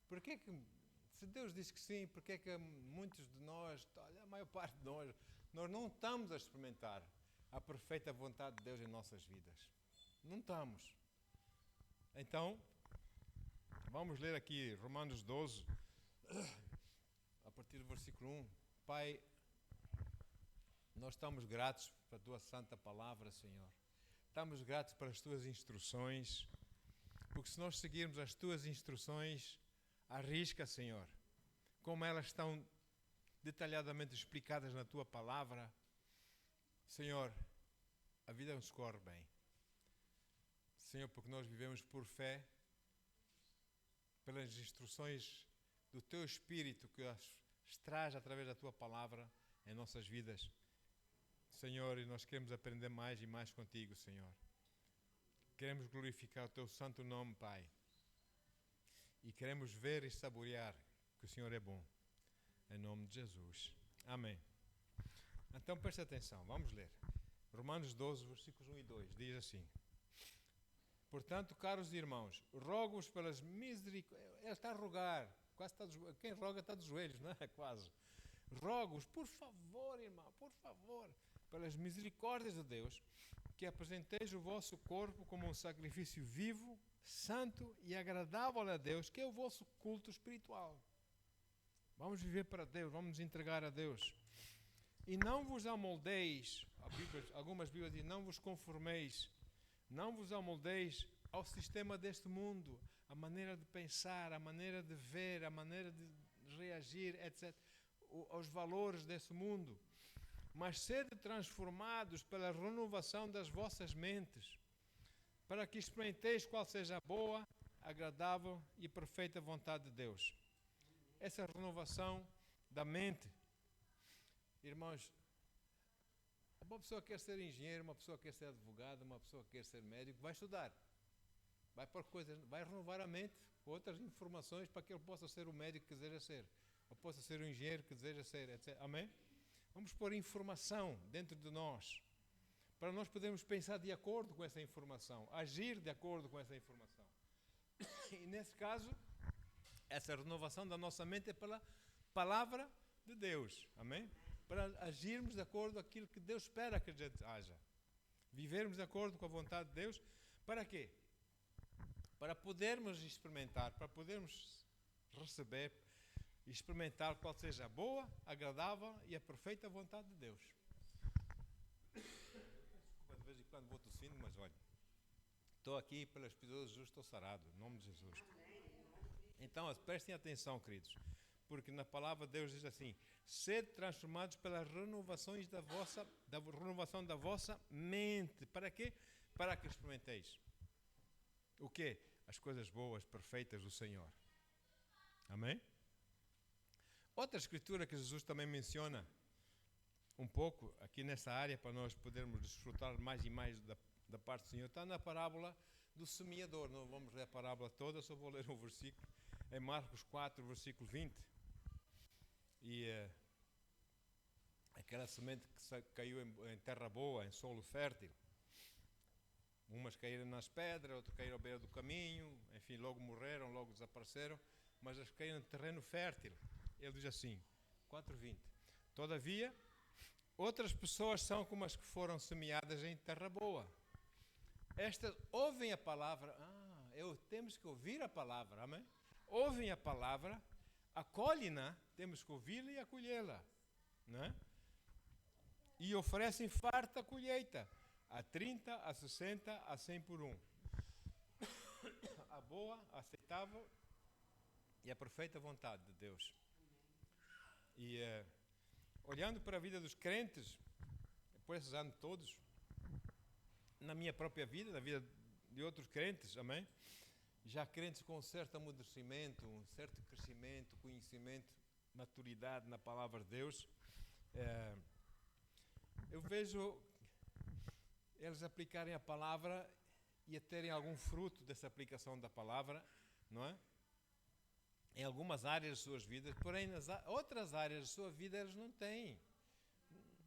Por que se Deus diz que sim, por que muitos de nós, olha, a maior parte de nós não estamos a experimentar a perfeita vontade de Deus em nossas vidas? Não estamos. Então, vamos ler aqui Romanos 12, a partir do versículo 1. Pai, nós estamos gratos pela Tua santa palavra, Senhor. Estamos gratos pelas Tuas instruções, porque se nós seguirmos as Tuas instruções, à risca, Senhor, como elas estão detalhadamente explicadas na Tua palavra, Senhor, a vida nos corre bem. Senhor, porque nós vivemos por fé, pelas instruções do Teu Espírito que as traz através da Tua palavra em nossas vidas. Senhor, e nós queremos aprender mais e mais contigo, Senhor. Queremos glorificar o Teu santo nome, Pai. E queremos ver e saborear que o Senhor é bom. Em nome de Jesus. Amém. Então preste atenção, vamos ler. Romanos 12, versículos 1 e 2, diz assim: Portanto, caros irmãos, rogo-vos pelas misericórdias. Ele está a rogar, quase está quem roga está de joelhos, não é? Quase. Rogo-vos, por favor, irmão, por favor, pelas misericórdias de Deus, que apresenteis o vosso corpo como um sacrifício vivo, santo e agradável a Deus, que é o vosso culto espiritual. Vamos viver para Deus, vamos nos entregar a Deus. E não vos amoldeis, algumas Bíblias dizem, não vos conformeis, não vos amoldeis ao sistema deste mundo, a maneira de pensar, a maneira de ver, a maneira de reagir, etc., aos valores desse mundo, mas sede transformados pela renovação das vossas mentes, para que experimenteis qual seja a boa, agradável e perfeita vontade de Deus. Essa renovação da mente, irmãos, uma pessoa quer ser engenheiro, uma pessoa quer ser advogado, uma pessoa quer ser médico, vai estudar, vai renovar a mente com outras informações para que ele possa ser o médico que deseja ser, ou possa ser o engenheiro que deseja ser, etc. Amém? Vamos pôr informação dentro de nós, para nós podermos pensar de acordo com essa informação, agir de acordo com essa informação. E nesse caso, essa renovação da nossa mente é pela palavra de Deus, amém? Para agirmos de acordo com aquilo que Deus espera que a gente haja. Vivermos de acordo com a vontade de Deus, para quê? Para podermos experimentar, para podermos receber e experimentar qual seja a boa, agradável e a perfeita vontade de Deus. Desculpa, de vez em quando vou tossindo, mas olha, estou aqui pelas pisaduras de Jesus, estou sarado, em nome de Jesus. Então, prestem atenção, queridos, porque na palavra de Deus diz assim: sede transformados pelas renovações renovação da vossa mente. Para quê? Para que experimenteis o quê? As coisas boas, perfeitas do Senhor. Amém? Outra escritura que Jesus também menciona um pouco aqui nessa área, para nós podermos desfrutar mais e mais da parte do Senhor, está na parábola do semeador. Não vamos ler a parábola toda, só vou ler um versículo, em Marcos 4, versículo 20. E aquela semente que caiu em terra boa, em solo fértil. Umas caíram nas pedras, outras caíram à beira do caminho, enfim, logo morreram, logo desapareceram, mas as que caíram em terreno fértil. Ele diz assim, 4:20. Todavia, outras pessoas são como as que foram semeadas em terra boa. Estas ouvem a palavra, temos que ouvir a palavra, amém? Ouvem a palavra, acolhem-na, temos que ouvi-la e acolhê-la, né? E oferecem farta colheita, a 30, a 60, a 100 por um. A boa, a aceitável e a perfeita vontade de Deus. E olhando para a vida dos crentes, por esses anos todos, na minha própria vida, na vida de outros crentes, amém? Já crentes com um certo amadurecimento, um certo crescimento, conhecimento, maturidade na palavra de Deus, eu vejo eles aplicarem a palavra e a terem algum fruto dessa aplicação da palavra, não é? Em algumas áreas de suas vidas, porém nas outras áreas de sua vida eles não têm.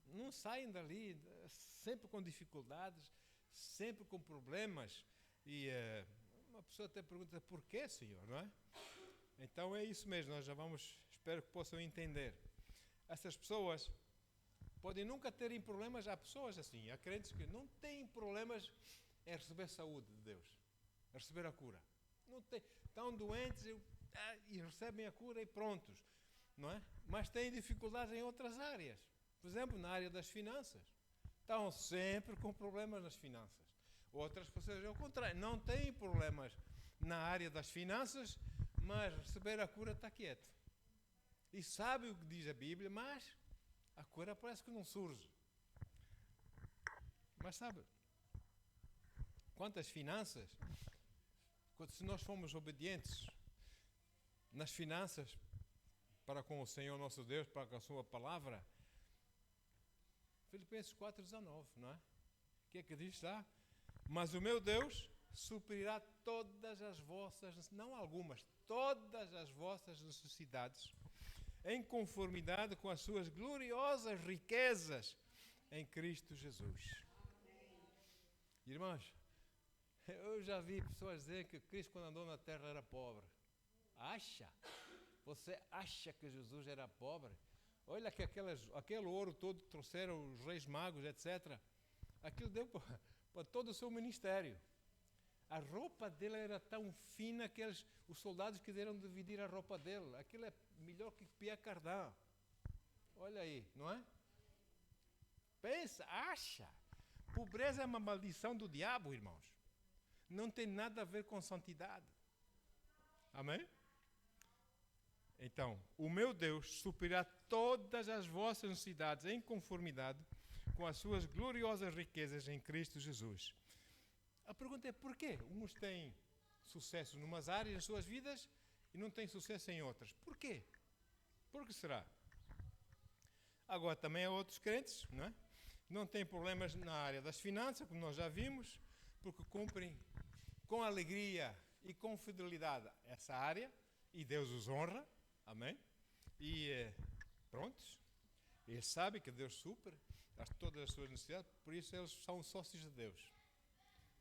Não saem dali, sempre com dificuldades, sempre com problemas. E uma pessoa até pergunta, por quê, Senhor, não é? Então é isso mesmo, nós já vamos, espero que possam entender. Essas pessoas podem nunca terem problemas, há pessoas assim, há crentes que não têm problemas em receber saúde de Deus, em receber a cura. Não tem, estão doentes e recebem a cura e prontos, não é? Mas têm dificuldades em outras áreas. Por exemplo, na área das finanças. Estão sempre com problemas nas finanças. Outras pessoas, ao contrário, não têm problemas na área das finanças, mas receber a cura está quieto. E sabe o que diz a Bíblia, mas a cura parece que não surge. Mas sabe, quantas finanças, se nós formos obedientes nas finanças para com o Senhor nosso Deus, para com a sua palavra, Filipenses 4,19, não é? O que é que diz lá? Mas o meu Deus suprirá todas as vossas, não algumas, todas as vossas necessidades, em conformidade com as suas gloriosas riquezas em Cristo Jesus. Irmãos, eu já vi pessoas dizer que Cristo, quando andou na terra, era pobre. Acha? Você acha que Jesus era pobre? Olha que aquele ouro todo que trouxeram os reis magos, etc. Aquilo deu para todo o seu ministério. A roupa dele era tão fina que os soldados quiseram dividir a roupa dele. Aquilo é melhor que Pierre Cardin. Olha aí, não é? Pensa, acha. Pobreza é uma maldição do diabo, irmãos. Não tem nada a ver com santidade. Amém? Então, o meu Deus suprirá todas as vossas necessidades em conformidade com as suas gloriosas riquezas em Cristo Jesus. A pergunta é porquê? Uns têm sucesso em umas áreas das suas vidas e não têm sucesso em outras. Porquê? Por que será? Agora, também há outros crentes, não é? Não têm problemas na área das finanças, como nós já vimos, porque cumprem com alegria e com fidelidade essa área e Deus os honra. Amém? E prontos, eles sabem que Deus supre todas as suas necessidades, por isso eles são sócios de Deus.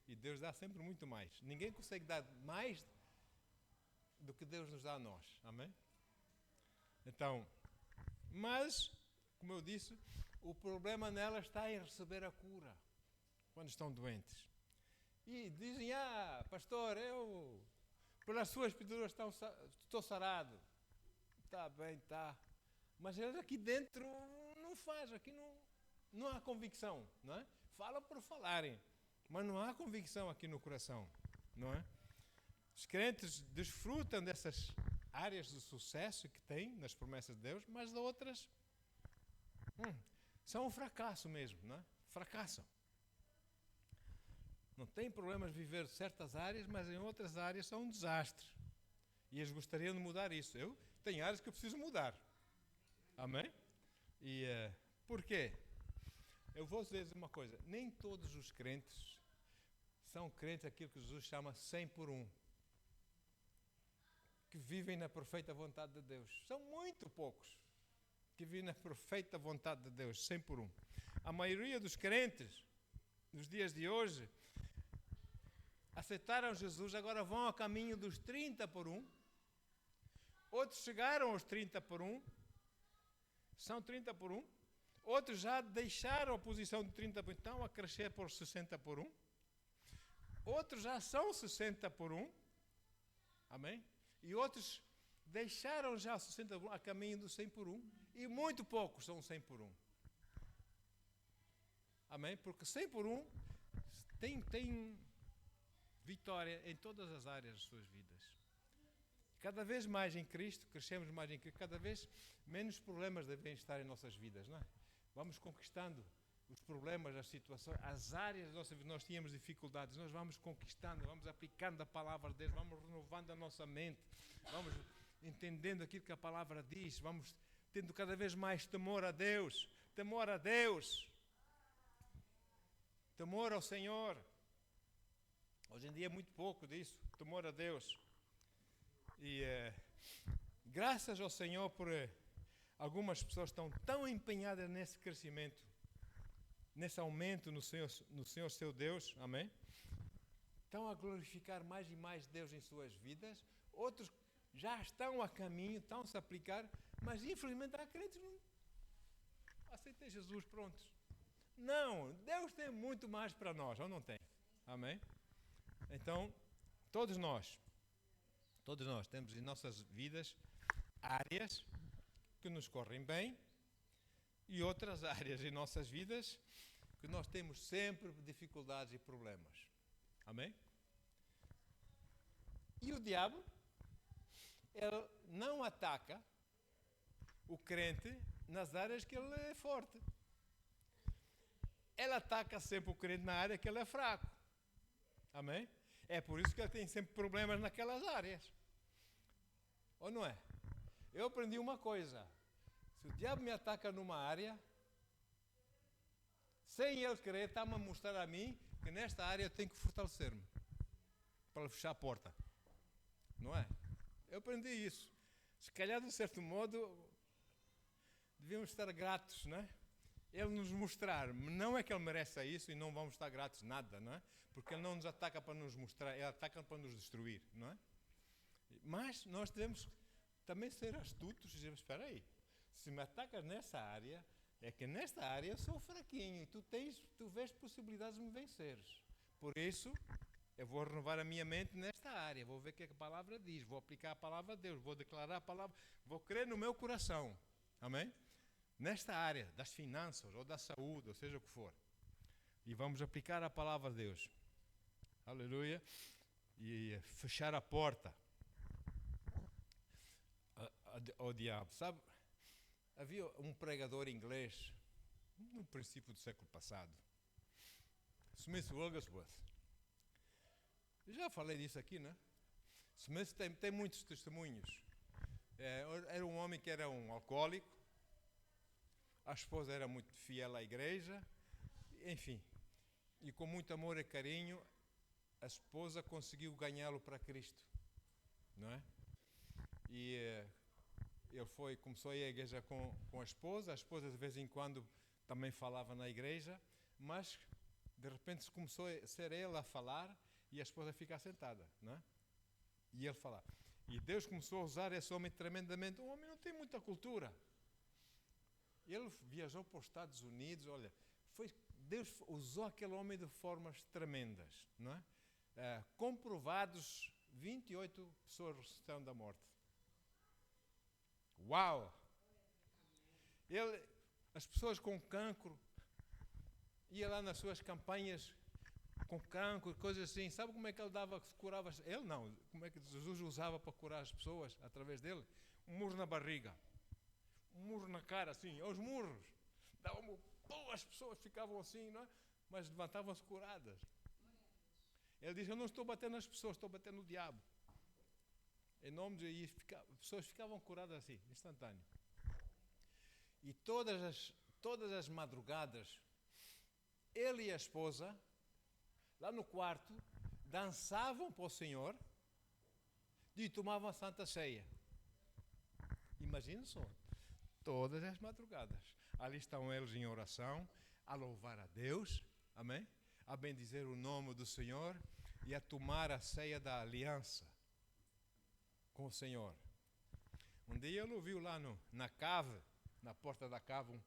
E Deus dá sempre muito mais. Ninguém consegue dar mais do que Deus nos dá a nós. Amém? Então, mas, como eu disse, o problema nelas está em receber a cura quando estão doentes. E dizem, pastor, eu, pelas suas pisaduras estou sarado. Está bem, está. Mas eles aqui dentro não faz, aqui não há convicção, não é? Falam por falarem, mas não há convicção aqui no coração, não é? Os crentes desfrutam dessas áreas de sucesso que têm nas promessas de Deus, mas outras são um fracasso mesmo, não é? Fracassam. Não têm problemas de viver certas áreas, mas em outras áreas são um desastre. E eles gostariam de mudar isso. Tem áreas que eu preciso mudar. Amém? E por quê? Eu vou dizer uma coisa. Nem todos os crentes são crentes aquilo que Jesus chama 100 por 1. Que vivem na perfeita vontade de Deus. São muito poucos que vivem na perfeita vontade de Deus, 100 por 1. A maioria dos crentes, nos dias de hoje, aceitaram Jesus, agora vão ao caminho dos 30 por 1. Outros chegaram aos 30 por 1, são 30 por 1. Outros já deixaram a posição de 30 por 1, estão a crescer por 60 por 1. Outros já são 60 por 1. Amém? E outros deixaram já 60 por 1 a caminho do 100 por 1. E muito poucos são 100 por 1. Amém? Porque 100 por 1 tem vitória em todas as áreas das suas vidas. Cada vez mais em Cristo, crescemos mais em Cristo, cada vez menos problemas devem estar em nossas vidas, não é? Vamos conquistando os problemas, as situações, as áreas da nossa vida, nós tínhamos dificuldades, nós vamos conquistando, vamos aplicando a palavra de Deus, vamos renovando a nossa mente, vamos entendendo aquilo que a palavra diz, vamos tendo cada vez mais temor a Deus, temor ao Senhor. Hoje em dia é muito pouco disso, temor a Deus. E graças ao Senhor por algumas pessoas estão tão empenhadas nesse crescimento, nesse aumento no Senhor seu Deus, amém? Estão a glorificar mais e mais Deus em suas vidas. Outros já estão a caminho, estão-se a aplicar, mas infelizmente há crentes que não aceitam Jesus, prontos. Não, Deus tem muito mais para nós, ou não tem? Amém? Então, todos nós temos em nossas vidas áreas que nos correm bem e outras áreas em nossas vidas que nós temos sempre dificuldades e problemas. Amém? E o diabo, ele não ataca o crente nas áreas que ele é forte. Ele ataca sempre o crente na área que ele é fraco. Amém? É por isso que ele tem sempre problemas naquelas áreas. Ou não é? Eu aprendi uma coisa. Se o diabo me ataca numa área, sem ele querer, está-me a mostrar a mim que nesta área eu tenho que fortalecer-me para fechar a porta. Não é? Eu aprendi isso. Se calhar, de certo modo, devíamos estar gratos, não é? Ele nos mostrar, não é que ele mereça isso e não vamos estar gratos nada, não é? Porque ele não nos ataca para nos mostrar, ele ataca para nos destruir, não é? Mas nós devemos também ser astutos e dizer, espera aí, se me atacas nessa área, é que nesta área eu sou fraquinho e tu vês possibilidades de me venceres. Por isso, eu vou renovar a minha mente nesta área, vou ver o que a palavra diz, vou aplicar a palavra de Deus, vou declarar a palavra, vou crer no meu coração. Amém? Nesta área das finanças ou da saúde, ou seja o que for. E vamos aplicar a palavra de Deus. Aleluia. E fechar a porta ao diabo. Sabe, havia um pregador inglês no princípio do século passado, Smith Wigglesworth. Eu já falei disso aqui, né? Smith tem muitos testemunhos. Era um homem que era um alcoólico. A esposa era muito fiel à igreja, enfim, e com muito amor e carinho, a esposa conseguiu ganhá-lo para Cristo, não é? E ele começou a ir à igreja com a esposa de vez em quando também falava na igreja, mas de repente começou a ser ele a falar e a esposa a ficar sentada, não é? E ele falar. E Deus começou a usar esse homem tremendamente. O homem não tem muita cultura. Ele viajou para os Estados Unidos, olha, Deus usou aquele homem de formas tremendas, não é? Comprovados, 28 pessoas ressuscitaram da morte. Uau! As pessoas com cancro, ia lá nas suas campanhas com cancro, coisas assim, sabe como é que ele curava? Ele não, como é que Jesus usava para curar as pessoas através dele? Um murro na barriga. Um murro na cara, assim, aos murros. As pessoas ficavam assim, não é? Mas levantavam-se curadas. Ele diz, eu não estou batendo nas pessoas, estou batendo no diabo. Em nome de Jesus, as pessoas ficavam curadas assim, instantâneo. E todas as madrugadas, ele e a esposa, lá no quarto, dançavam para o Senhor e tomavam a Santa Ceia. Imagina só. Todas as madrugadas. Ali estão eles em oração, a louvar a Deus, amém? A bendizer o nome do Senhor e a tomar a ceia da aliança com o Senhor. Um dia ele ouviu lá na porta da cave,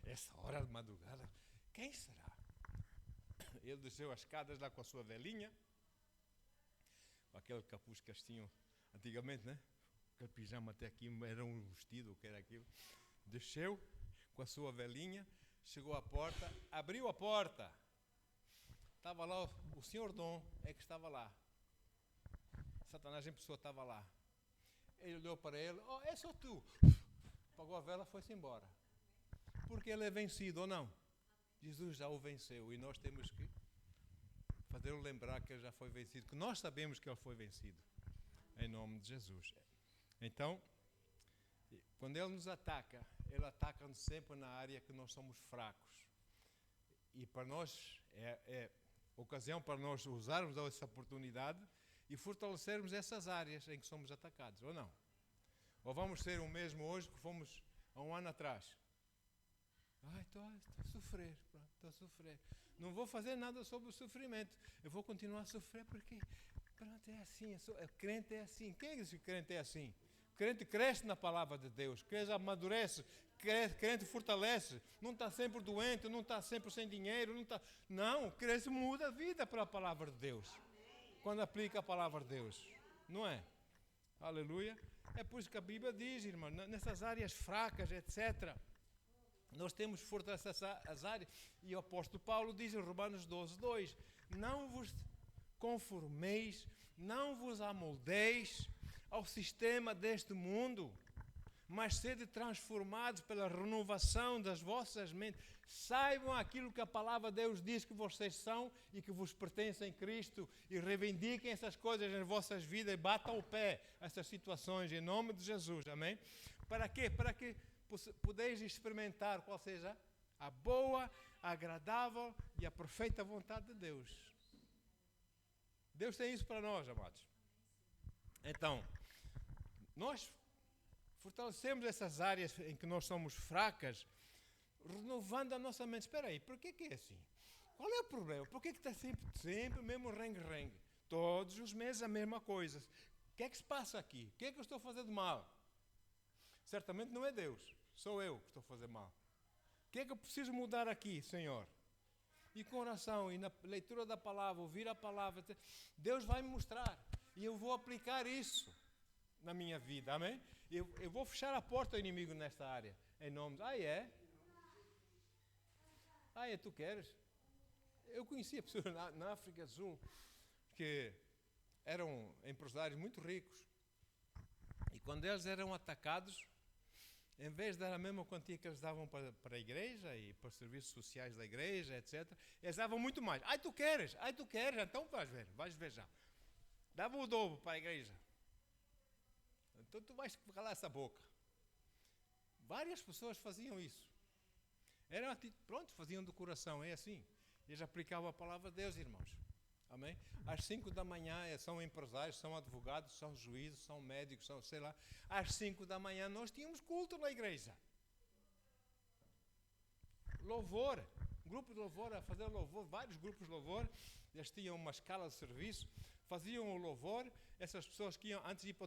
essa hora de madrugada, quem será? Ele desceu as escadas lá com a sua velhinha, com aquele capuz que eles tinham antigamente, né? Aquele pijama até aqui, era um vestido, o que era aquilo. Desceu com a sua velhinha, chegou à porta, abriu a porta. Estava lá, o senhor Dom é que estava lá. Satanás em pessoa estava lá. Ele olhou para ele, é só tu. Apagou a vela, foi-se embora. Porque ele é vencido ou não? Jesus já o venceu e nós temos que fazer-o lembrar que ele já foi vencido, que nós sabemos que ele foi vencido. Em nome de Jesus. Então, quando ele nos ataca, ele ataca-nos sempre na área que nós somos fracos. E para nós, é ocasião para nós usarmos essa oportunidade e fortalecermos essas áreas em que somos atacados, ou não? Ou vamos ser o mesmo hoje que fomos há um ano atrás? Estou a sofrer, estou a sofrer. Não vou fazer nada sobre o sofrimento. Eu vou continuar a sofrer porque Crente é assim, crente é assim. Quem diz que crente é assim? Crente cresce na palavra de Deus, crente amadurece, crente fortalece, não está sempre doente, não está sempre sem dinheiro, não, crente muda a vida para a palavra de Deus, quando aplica a palavra de Deus, não é? Aleluia. É por isso que a Bíblia diz, irmão, nessas áreas fracas, etc., nós temos que fortalecer as áreas, e o apóstolo Paulo diz em Romanos 12:2, não vos conformeis, não vos amoldeis ao sistema deste mundo, mas sede transformados pela renovação das vossas mentes. Saibam aquilo que a palavra de Deus diz que vocês são e que vos pertencem em Cristo, e reivindiquem essas coisas nas vossas vidas e batam o pé a essas situações em nome de Jesus, amém? Para quê? Para que podeis experimentar qual seja a boa, agradável e a perfeita vontade de Deus. Deus tem isso para nós, amados. Então, nós fortalecemos essas áreas em que nós somos fracas, renovando a nossa mente. Espera aí, por que é assim? Qual é o problema? Por que está sempre o mesmo rengue-rengue? Todos os meses a mesma coisa. O que é que se passa aqui? O que é que eu estou fazendo mal? Certamente não é Deus, sou eu que estou a fazer mal. O que é que eu preciso mudar aqui, Senhor? E com oração e na leitura da palavra, ouvir a palavra, Deus vai me mostrar. E eu vou aplicar isso na minha vida, amém? Eu vou fechar a porta ao inimigo nesta área, em nome de... Ah, é, tu queres? Eu conhecia pessoas na África do Sul que eram empresários muito ricos. E quando eles eram atacados, em vez de dar a mesma quantia que eles davam para a igreja e para os serviços sociais da igreja, etc., eles davam muito mais. Tu queres, então vais ver já. Dava o dobro para a igreja. Então tu vais calar essa boca. Várias pessoas faziam isso. Pronto, faziam do coração, é assim. Eles aplicavam a palavra de Deus, irmãos. Amém? Às 5 da manhã são empresários, são advogados, são juízes, são médicos, são sei lá. Às 5 da manhã nós tínhamos culto na igreja. Louvor, grupo de louvor, a fazer louvor, vários grupos de louvor. Eles tinham uma escala de serviço, faziam o louvor. Essas pessoas que iam antes de ir para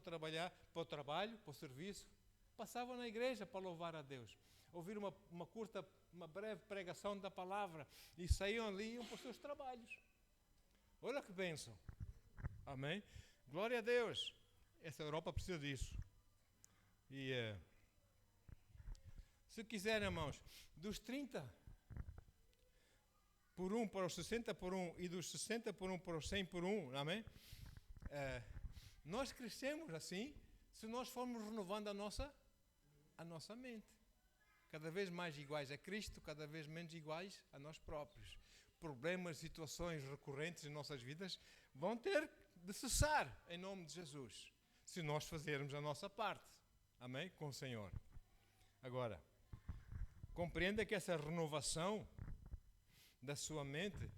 o trabalho, para o serviço, passavam na igreja para louvar a Deus. Ouvir uma breve pregação da palavra e saíam ali e iam para os seus trabalhos. Olha que bênção. Amém? Glória a Deus. Essa Europa precisa disso. E se quiserem, irmãos, dos 30 por 1 para os 60 por 1 e dos 60 por 1 para os 100 por 1, amém? Nós crescemos assim se nós formos renovando a nossa mente. Cada vez mais iguais a Cristo, cada vez menos iguais a nós próprios. Problemas, situações recorrentes em nossas vidas vão ter de cessar em nome de Jesus, se nós fazermos a nossa parte, amém? Com o Senhor. Agora, compreenda que essa renovação da sua mente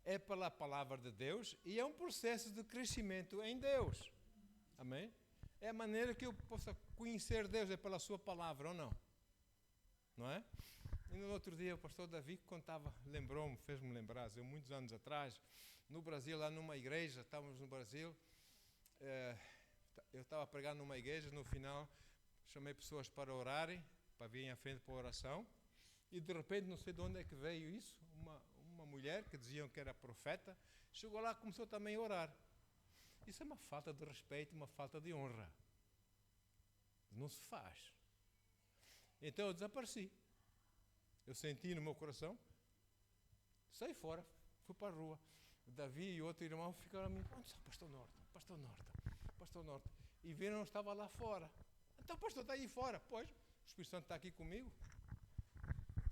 é pela palavra de Deus e é um processo de crescimento em Deus, amém? É a maneira que eu possa conhecer Deus, é pela sua palavra ou não? Não é? E no outro dia o pastor Davi contava, lembrou-me, fez-me lembrar, há muitos anos atrás, no Brasil, lá numa igreja, estávamos no Brasil, eu estava a pregar numa igreja, no final chamei pessoas para orarem, para virem à frente para a oração, e de repente, não sei de onde é que veio isso, uma mulher que diziam que era profeta, chegou lá e começou também a orar. Isso é uma falta de respeito, uma falta de honra. Não se faz. Então eu desapareci. Eu senti no meu coração, saí fora, fui para a rua. O Davi e outro irmão ficaram a mim, onde está o pastor Norton? E viram que eu estava lá fora. Então o pastor está aí fora. Pois, o Espírito Santo está aqui comigo.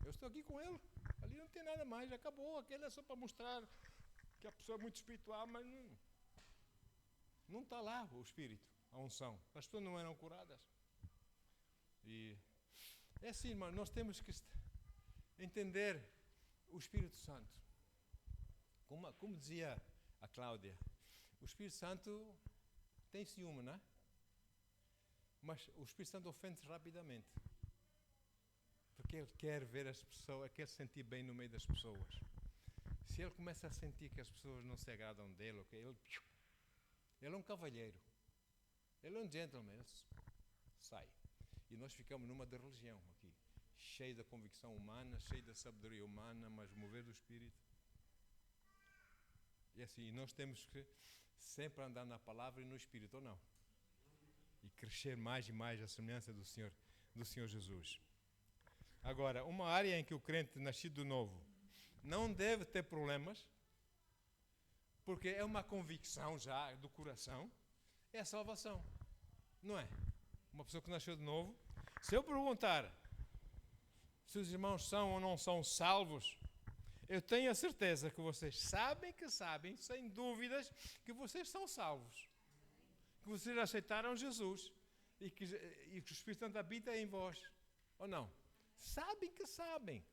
Eu estou aqui com ele. Ali não tem nada mais, acabou. Aquele é só para mostrar que a pessoa é muito espiritual, mas não está lá o Espírito, a unção. As pessoas não eram curadas. E é assim, irmão, nós temos que entender o Espírito Santo. Como dizia a Cláudia, o Espírito Santo tem ciúme, não é? Mas o Espírito Santo ofende-se rapidamente. Porque ele quer ver as pessoas, quer sentir bem no meio das pessoas. Se ele começa a sentir que as pessoas não se agradam dele, ele Ele é um cavalheiro. Ele é um gentleman. Ele sai. E nós ficamos numa de religião aqui, cheio da convicção humana, cheio da sabedoria humana, mas mover do Espírito. E assim, nós temos que sempre andar na palavra e no Espírito, ou não? E crescer mais e mais à semelhança do Senhor Jesus. Agora, uma área em que o crente nascido novo não deve ter problemas, porque é uma convicção já do coração, é a salvação. Não é? Uma pessoa que nasceu de novo, se eu perguntar se os irmãos são ou não são salvos, eu tenho a certeza que vocês sabem, sem dúvidas, que vocês são salvos. Que vocês aceitaram Jesus e que o Espírito Santo habita em vós. Ou não? Sabem que sabem.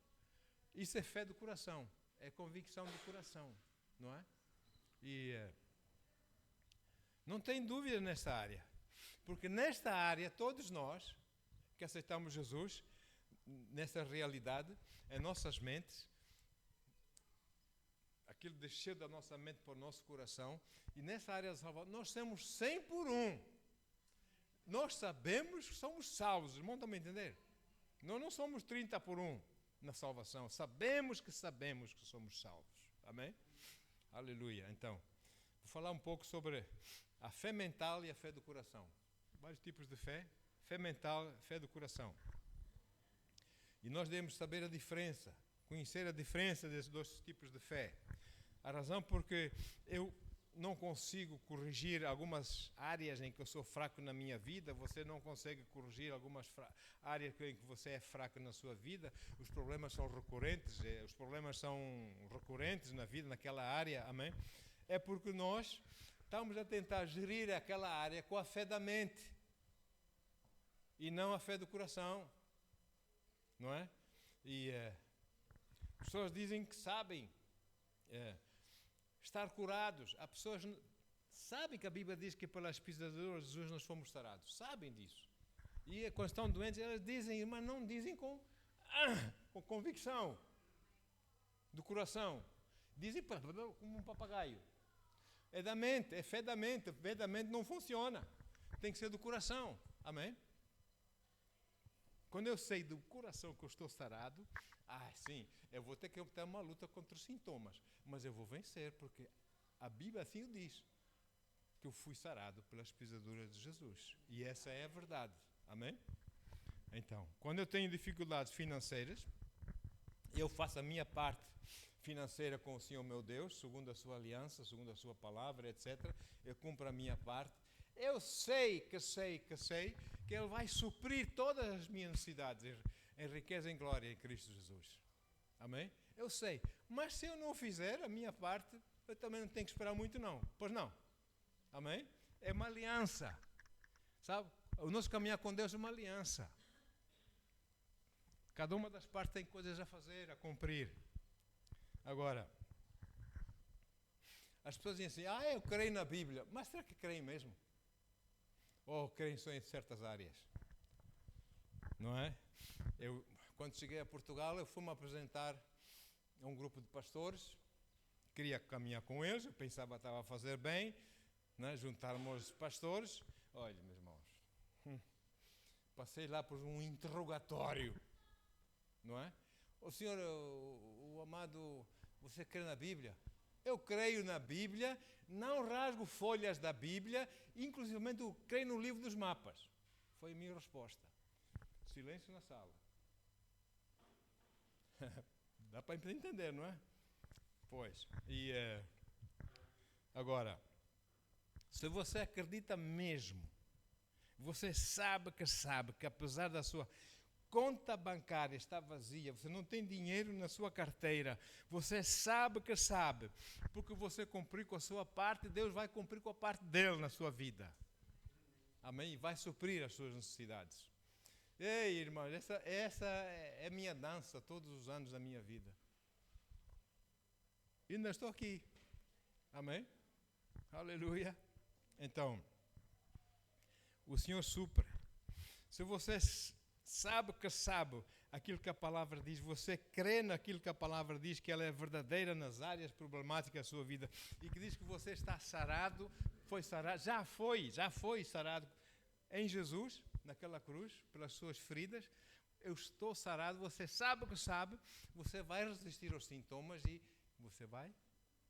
Isso é fé do coração. É convicção do coração. Não é? E não tem dúvida nesta área. Porque nesta área, todos nós que aceitamos Jesus, nessa realidade, em nossas mentes, aquilo desceu da nossa mente para o nosso coração, e nessa área de salvação, nós somos 100 por 1. Nós sabemos que somos salvos, irmão, estão a entender? Nós não somos 30 por 1 na salvação, sabemos que somos salvos. Amém? Aleluia. Então, vou falar um pouco sobre a fé mental e a fé do coração. Vários tipos de fé. Fé mental, fé do coração. E nós devemos saber a diferença, conhecer a diferença desses dois tipos de fé. A razão porque eu não consigo corrigir algumas áreas em que eu sou fraco na minha vida, você não consegue corrigir algumas áreas em que você é fraco na sua vida, os problemas são recorrentes na vida, naquela área, amém? É porque nós estamos a tentar gerir aquela área com a fé da mente e não a fé do coração, não é? E as pessoas dizem que sabem estar curados. As pessoas sabem que a Bíblia diz que pelas pisaduras de Jesus nós fomos sarados. Sabem disso. E quando estão doentes, elas dizem, mas não dizem com convicção do coração. Dizem como um papagaio. É da mente, é fé da mente. Fé da mente não funciona. Tem que ser do coração. Amém? Quando eu sei do coração que eu estou sarado, sim, eu vou ter que ter uma luta contra os sintomas, mas eu vou vencer, porque a Bíblia assim o diz, que eu fui sarado pelas pisaduras de Jesus. E essa é a verdade. Amém? Então, quando eu tenho dificuldades financeiras, eu faço a minha parte financeira com o Senhor meu Deus, segundo a sua aliança, segundo a sua palavra, etc. Eu cumpro a minha parte. Eu sei que Ele vai suprir todas as minhas necessidades em riqueza e em glória em Cristo Jesus. Amém? Eu sei. Mas se eu não fizer a minha parte, eu também não tenho que esperar muito não. Pois não? Amém? É uma aliança. Sabe? O nosso caminhar com Deus é uma aliança. Cada uma das partes tem coisas a fazer, a cumprir. Agora, as pessoas dizem assim, eu creio na Bíblia. Mas será que creem mesmo? Ou creem só em certas áreas? Não é? Quando cheguei a Portugal, eu fui-me apresentar a um grupo de pastores. Queria caminhar com eles, eu pensava que estava a fazer bem, né? Juntar-me aos pastores. Olha, meus irmãos, passei lá por um interrogatório. Não é? O senhor, o amado, você crê na Bíblia? Eu creio na Bíblia, não rasgo folhas da Bíblia, inclusive eu creio no livro dos mapas. Foi a minha resposta. Silêncio na sala. Dá para entender, não é? Pois. E agora, se você acredita mesmo, você sabe que apesar da sua conta bancária está vazia, você não tem dinheiro na sua carteira, você sabe, porque você cumpriu com a sua parte, Deus vai cumprir com a parte dele na sua vida. Amém? E vai suprir as suas necessidades. Ei, irmãos, essa é a minha dança todos os anos da minha vida. E ainda estou aqui. Amém? Aleluia. Então, o Senhor supre. Se você sabe aquilo que a palavra diz, você crê naquilo que a palavra diz, que ela é verdadeira nas áreas problemáticas da sua vida, e que diz que você está sarado, foi sarado, já foi sarado em Jesus, naquela cruz, pelas suas feridas. Eu estou sarado, você sabe o que sabe, você vai resistir aos sintomas e você vai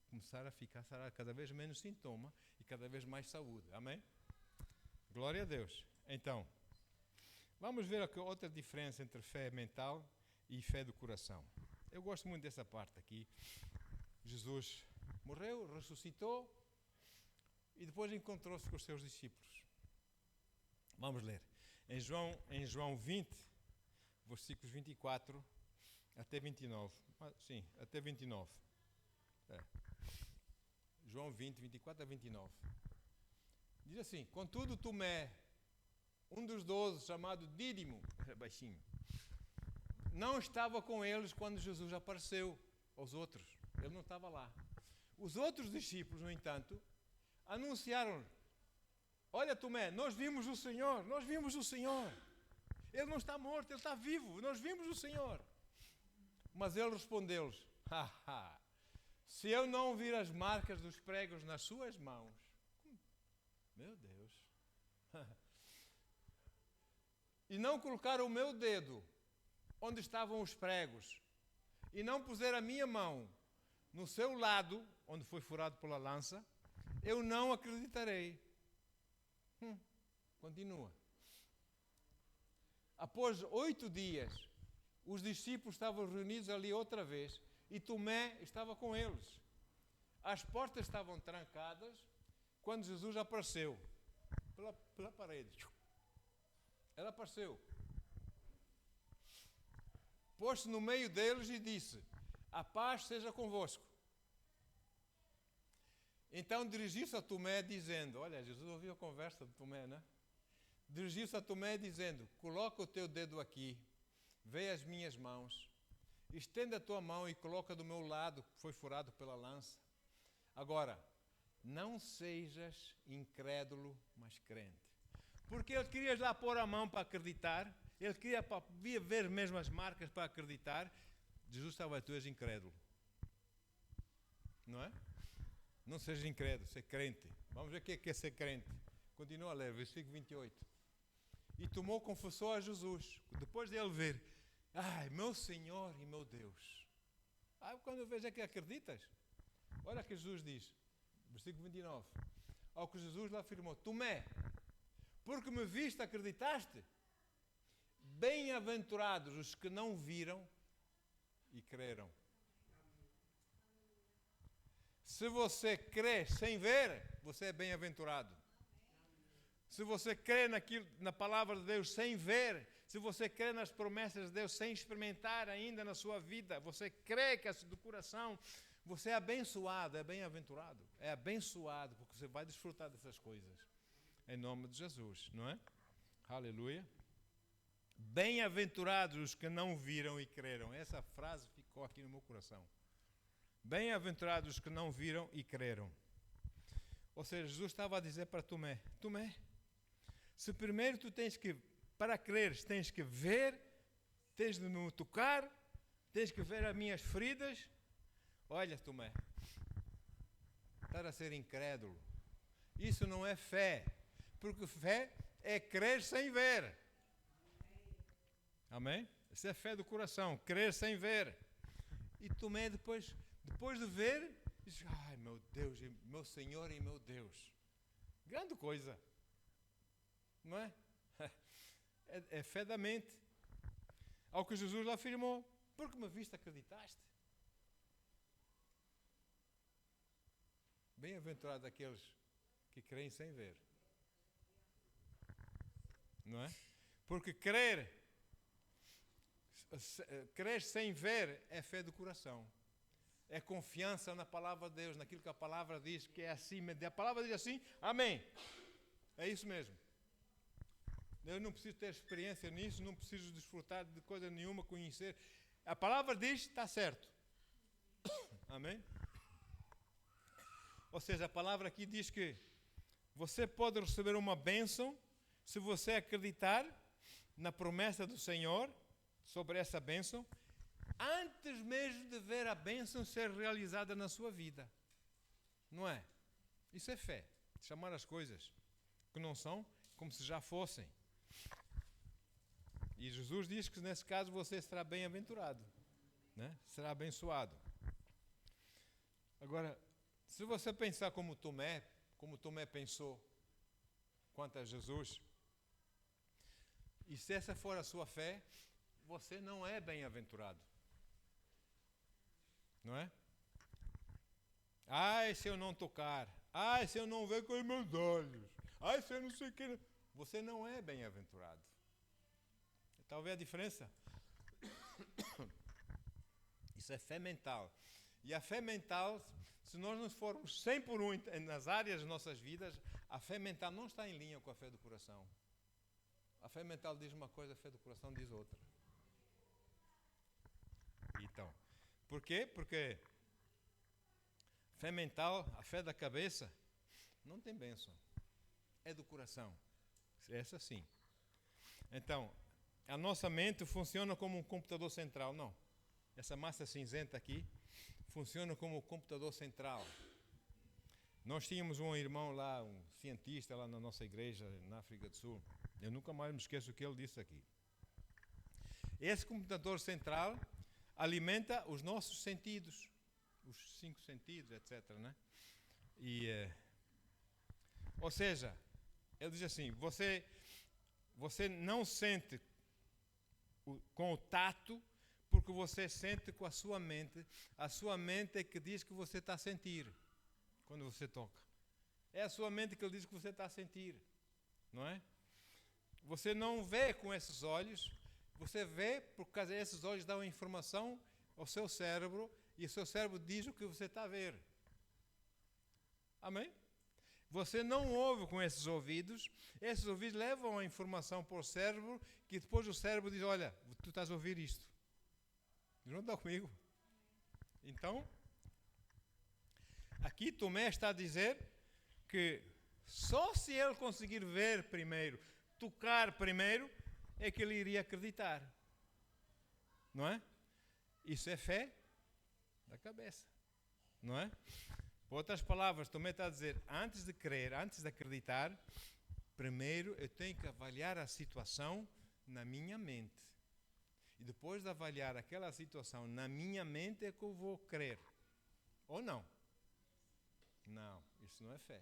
começar a ficar sarado, cada vez menos sintoma e cada vez mais saúde. Amém? Glória a Deus. Então, vamos ver outra diferença entre fé mental e fé do coração. Eu gosto muito dessa parte aqui. Jesus morreu, ressuscitou e depois encontrou-se com os seus discípulos. Vamos ler. Em João 20, versículos 24 até 29. Sim, até 29. João 20, 24 a 29. Diz assim: contudo, Tomé, um dos 12, chamado Dídimo, baixinho, não estava com eles quando Jesus apareceu aos outros. Ele não estava lá. Os outros discípulos, no entanto, anunciaram: olha, Tomé, nós vimos o Senhor, nós vimos o Senhor. Ele não está morto, ele está vivo, nós vimos o Senhor. Mas ele respondeu-lhes: se eu não vir as marcas dos pregos nas suas mãos, meu Deus, e não colocar o meu dedo onde estavam os pregos, e não puser a minha mão no seu lado, onde foi furado pela lança, eu não acreditarei. Continua. Após 8 dias, os discípulos estavam reunidos ali outra vez e Tomé estava com eles. As portas estavam trancadas quando Jesus apareceu pela parede. Ele apareceu. Pôs-se no meio deles e disse: a paz seja convosco. Então dirigiu-se a Tomé dizendo, olha, Jesus ouviu a conversa de Tomé, né? Dirigiu-se a Tomé dizendo: coloca o teu dedo aqui, vê as minhas mãos, estenda a tua mão e coloca do meu lado, que foi furado pela lança. Agora, não sejas incrédulo, mas crente. Porque ele queria lá pôr a mão para acreditar, ele queria ver mesmo as marcas para acreditar. Jesus estava: tu és incrédulo. Não é? Não seja incrédulo, ser crente. Vamos ver o que é ser crente. Continua a ler, versículo 28. E Tomé confessou a Jesus, depois de ele ver: ai, meu Senhor e meu Deus. Quando eu vejo é que acreditas. Olha o que Jesus diz, versículo 29. Ao que Jesus lhe afirmou: Tomé, porque me viste, acreditaste? Bem-aventurados os que não viram e creram. Se você crê sem ver, você é bem-aventurado. Se você crê na palavra de Deus sem ver, se você crê nas promessas de Deus sem experimentar ainda na sua vida, você crê que é do coração, você é abençoado, é bem-aventurado. É abençoado porque você vai desfrutar dessas coisas. Em nome de Jesus, não é? Aleluia. Bem-aventurados os que não viram e creram. Essa frase ficou aqui no meu coração. Bem-aventurados os que não viram e creram. Ou seja, Jesus estava a dizer para Tomé: Tomé, se primeiro tu tens que, para creres, tens que ver, tens de me tocar, tens que ver as minhas feridas. Olha, Tomé, estar a ser incrédulo, isso não é fé, porque fé é crer sem ver. Amém? Isso é fé do coração, crer sem ver. E Tomé depois de ver, diz: ai, meu Deus, meu Senhor e meu Deus. Grande coisa. Não é? É fé da mente. Ao que Jesus lhe afirmou: porque me viste, acreditaste? Bem-aventurado aqueles que creem sem ver. Não é? Porque crer sem ver é fé do coração. É confiança na palavra de Deus, naquilo que a palavra diz, que é assim. A palavra diz assim, amém. É isso mesmo. Eu não preciso ter experiência nisso, não preciso desfrutar de coisa nenhuma, conhecer. A palavra diz, está certo. Amém? Ou seja, a palavra aqui diz que você pode receber uma bênção se você acreditar na promessa do Senhor sobre essa bênção, antes mesmo de ver a bênção ser realizada na sua vida. Não é? Isso é fé. Chamar as coisas que não são como se já fossem. E Jesus diz que nesse caso você será bem-aventurado, né? Será abençoado. Agora, se você pensar como Tomé pensou quanto a Jesus, e se essa for a sua fé, você não é bem-aventurado. Não é? Ai, se eu não tocar. Ai, se eu não ver com os meus olhos. Ai, se eu não sei o que. Você não é bem-aventurado. Talvez a diferença? Isso é fé mental. E a fé mental, se nós não formos 100 por 1 nas áreas das nossas vidas, a fé mental não está em linha com a fé do coração. A fé mental diz uma coisa, a fé do coração diz outra. Então, por quê? Porque fé mental, a fé da cabeça, não tem bênção. É do coração. Essa sim. Então, a nossa mente funciona como um computador central. Não. Essa massa cinzenta aqui funciona como um computador central. Nós tínhamos um irmão lá, um cientista lá na nossa igreja, na África do Sul. Eu nunca mais me esqueço o que ele disse aqui. Esse computador central alimenta os nossos sentidos, os 5 sentidos, etc., né? Ou seja, ele diz assim, você não sente com o tato, porque você sente com a sua mente. A sua mente é que diz que você está a sentir quando você toca. É a sua mente que ele diz que você está a sentir, não é? Você não vê com esses olhos, você vê por causa desses olhos dão informação ao seu cérebro e o seu cérebro diz o que você está a ver. Amém? Você não ouve com esses ouvidos levam a informação para o cérebro, que depois o cérebro diz, olha, tu estás a ouvir isto. Não está comigo. Então, aqui Tomé está a dizer que só se ele conseguir ver primeiro, tocar primeiro, é que ele iria acreditar. Não é? Isso é fé da cabeça. Não é? Por outras palavras, Tomé está a dizer, antes de crer, antes de acreditar, primeiro eu tenho que avaliar a situação na minha mente. E depois de avaliar aquela situação na minha mente é que eu vou crer. Ou não? Não, isso não é fé.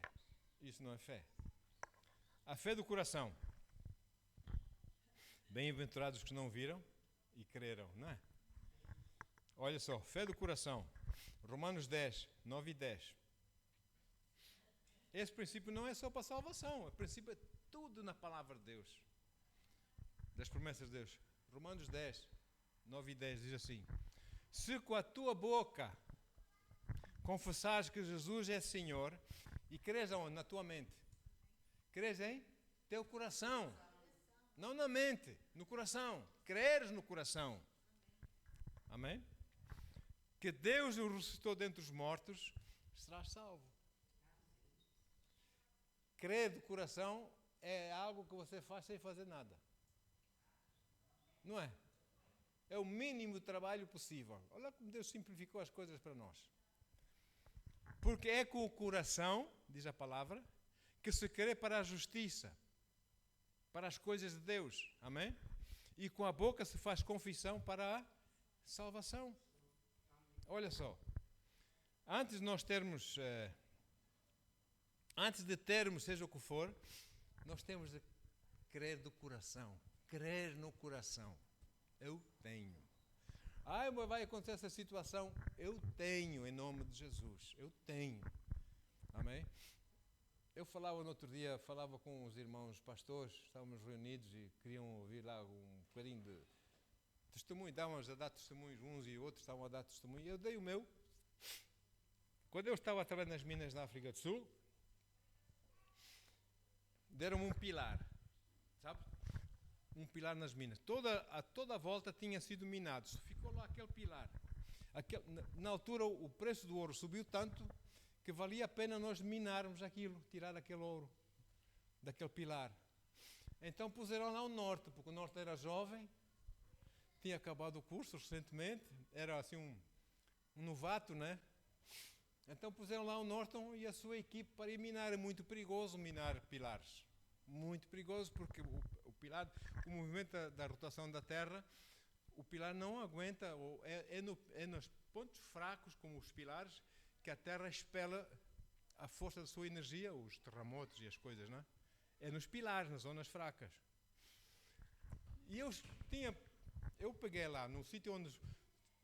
Isso não é fé. A fé do coração. Bem-aventurados os que não viram e creram, não é? Olha só, fé do coração. Romanos 10, 9 e 10. Esse princípio não é só para a salvação. O princípio é tudo na palavra de Deus. Das promessas de Deus. Romanos 10, 9 e 10 diz assim. Se com a tua boca confessares que Jesus é Senhor e crês aonde? Na tua mente. Crês em teu coração. Não na mente, no coração. Creres no coração. Amém? Que Deus o ressuscitou dentre os mortos, serás salvo. Crer do coração é algo que você faz sem fazer nada. Não é? É o mínimo trabalho possível. Olha como Deus simplificou as coisas para nós. Porque é com o coração, diz a palavra, que se crê para a justiça, para as coisas de Deus. Amém? E com a boca se faz confissão para a salvação. Olha só. Antes de termos, seja o que for, nós temos de crer do coração. Crer no coração. Eu tenho. Mas vai acontecer essa situação. Eu tenho, em nome de Jesus. Eu tenho. Amém? Eu falava no outro dia, falava com os irmãos pastores, estávamos reunidos e queriam ouvir lá um bocadinho de testemunho. Estávamos a dar testemunhos, uns e outros estavam a dar testemunho. Eu dei o meu. Quando eu estava a trabalhar nas minas na África do Sul, deram-me um pilar, sabe? Um pilar nas minas. Toda a volta tinha sido minado. Ficou lá aquele pilar. Na altura o preço do ouro subiu tanto que valia a pena nós minarmos aquilo, tirar aquele ouro daquele pilar. Então puseram lá o norte, porque o norte era jovem, tinha acabado o curso recentemente, era assim um novato, né? Então puseram lá o Norton e a sua equipe para ir minar. É muito perigoso minar pilares. Muito perigoso, porque o pilar, o movimento da rotação da Terra, o pilar não aguenta, é nos pontos fracos, como os pilares, que a Terra expela a força da sua energia, os terremotos e as coisas, não é? É nos pilares, nas zonas fracas. E eu peguei lá, no sítio onde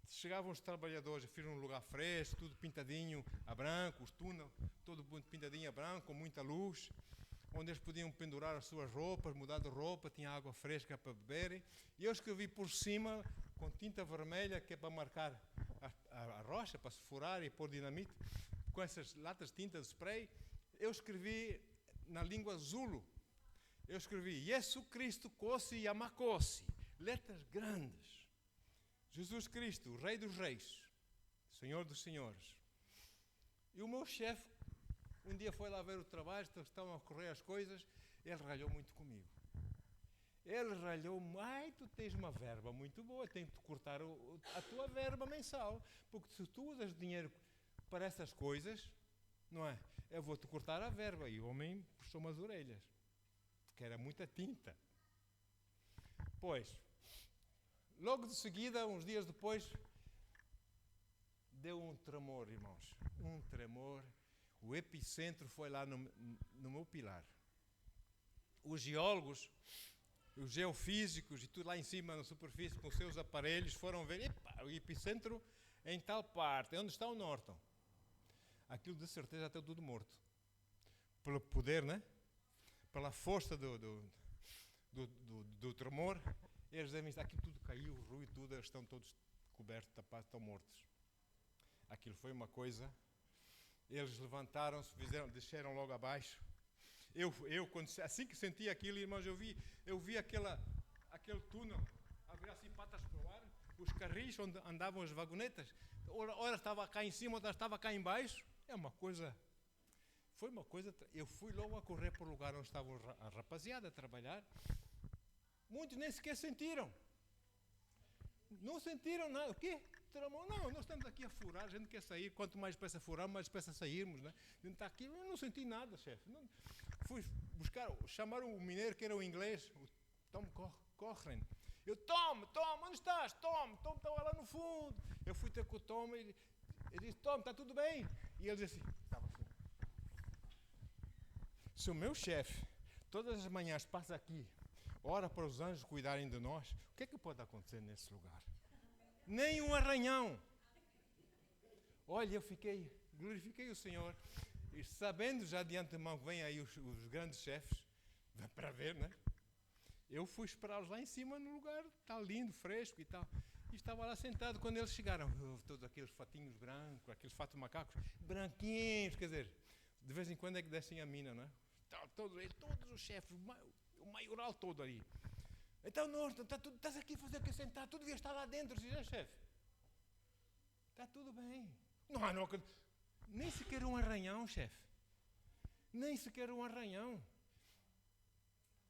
chegavam os trabalhadores, eu fiz um lugar fresco, tudo pintadinho a branco, os túneis, todo pintadinho a branco, com muita luz, onde eles podiam pendurar as suas roupas, mudar de roupa, tinha água fresca para beberem. E eu escrevi por cima, com tinta vermelha, que é para marcar a rocha, para se furar e pôr dinamite, com essas latas de tinta de spray, eu escrevi na língua Zulu. Eu escrevi, Jesus Cristo Kossi Yamakossi, letras grandes. Jesus Cristo, o Rei dos Reis, Senhor dos Senhores. E o meu chefe, um dia foi lá ver o trabalho, estavam a correr as coisas, ele ralhou muito comigo. Ele ralhou, tu tens uma verba muito boa, tem que cortar a tua verba mensal, porque se tu usas dinheiro para essas coisas, não é? Eu vou-te cortar a verba. E o homem puxou-me as orelhas, porque era muita tinta. Pois, logo de seguida, uns dias depois, deu um tremor, irmãos. Um tremor. O epicentro foi lá no meu pilar. Os geólogos, os geofísicos e tudo lá em cima na superfície com seus aparelhos foram ver, o epicentro é em tal parte, onde está o Norton. Aquilo de certeza está tudo morto. Pelo poder, né? Pela força do tremor, eles devem estar, aquilo tudo caiu, o ruído, tudo, eles estão todos cobertos, tapados, estão mortos. Aquilo foi uma coisa. Eles levantaram-se, desceram logo abaixo. Assim que senti aquilo, irmãos, eu vi aquele túnel abrir assim patas para o ar, os carris onde andavam as vagonetas, ora estava cá em cima, outra estava cá em baixo. Foi uma coisa. Eu fui logo a correr para o lugar onde estava a rapaziada a trabalhar. Muitos nem sequer sentiram. Não sentiram nada. O quê? Não, nós estamos aqui a furar, a gente quer sair. Quanto mais depressa furarmos, mais depressa sairmos, né? A gente está aqui, eu não senti nada, chefe. Fui chamaram o mineiro, que era o inglês, o Tom Cochran. Eu, Tom, onde estás? Tom estava lá no fundo. Eu fui ter com o Tom e ele disse, Tom, está tudo bem? E ele disse assim, estava assim. Se o meu chefe, todas as manhãs, passa aqui, ora para os anjos cuidarem de nós, o que é que pode acontecer nesse lugar? Nem um arranhão. Olha, eu glorifiquei o Senhor, e sabendo já de antemão que vêm aí os grandes chefes, para ver, né? Eu fui esperá-los lá em cima no lugar, está lindo, fresco e tal. E estava lá sentado quando eles chegaram, todos aqueles fatinhos brancos, aqueles fatos macacos, branquinhos, quer dizer, de vez em quando é que descem a mina, não é? Todos os chefes, o maioral todo ali. Então, Norton, estás aqui a fazer o que sentar? Tu devias estar lá dentro, diz, chefe. Está tudo bem. Não, nem sequer um arranhão, chefe. Nem sequer um arranhão.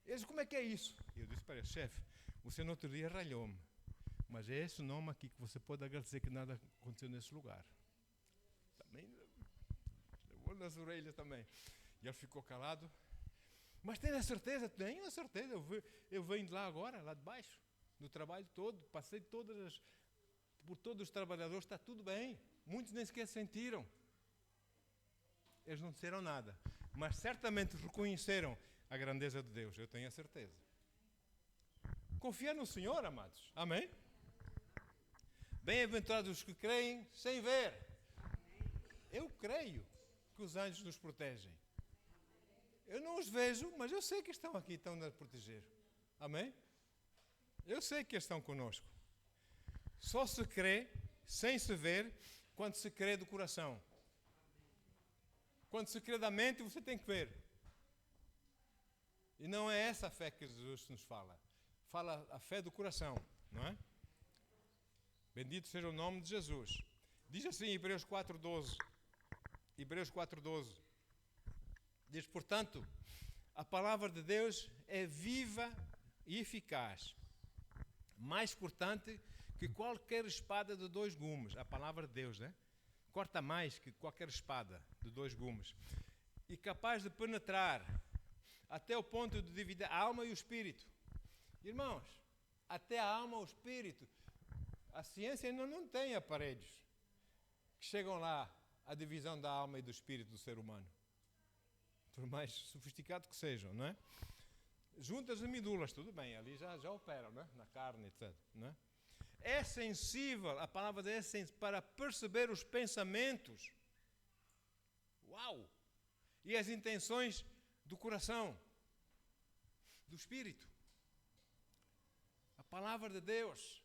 Eles, como é que é isso? Eu disse para ele, chefe, você no outro dia ralhou-me. Mas é esse nome aqui que você pode agradecer que nada aconteceu nesse lugar. Também levou nas orelhas também. E ele ficou calado. Mas tem a certeza? Tenho a certeza. Eu venho de lá agora, lá de baixo, no trabalho todo. Passei por todos os trabalhadores, está tudo bem. Muitos nem sequer sentiram. Eles não disseram nada. Mas certamente reconheceram a grandeza de Deus. Eu tenho a certeza. Confia no Senhor, amados. Amém? Bem-aventurados os que creem sem ver. Eu creio que os anjos nos protegem. Eu não os vejo, mas eu sei que estão aqui, estão a proteger. Amém? Eu sei que estão conosco. Só se crê, sem se ver, quando se crê do coração. Quando se crê da mente, você tem que ver. E não é essa a fé que Jesus nos fala. Fala a fé do coração, não é? Bendito seja o nome de Jesus. Diz assim em Hebreus 4:12. Hebreus 4:12. Diz, portanto, a palavra de Deus é viva e eficaz, mais cortante que qualquer espada de 2 gumes. A palavra de Deus, né? corta mais que qualquer espada de 2 gumes, e capaz de penetrar até o ponto de dividir a alma e o espírito. Irmãos, até a alma e o espírito. A ciência ainda não tem aparelhos que chegam lá à divisão da alma e do espírito do ser humano. Por mais sofisticado que sejam, não é? Juntas e medulas, tudo bem, ali já operam, não é? Na carne, etc. Não é? É sensível, a palavra de Deus é sensível para perceber os pensamentos. Uau! E as intenções do coração, do espírito. A palavra de Deus.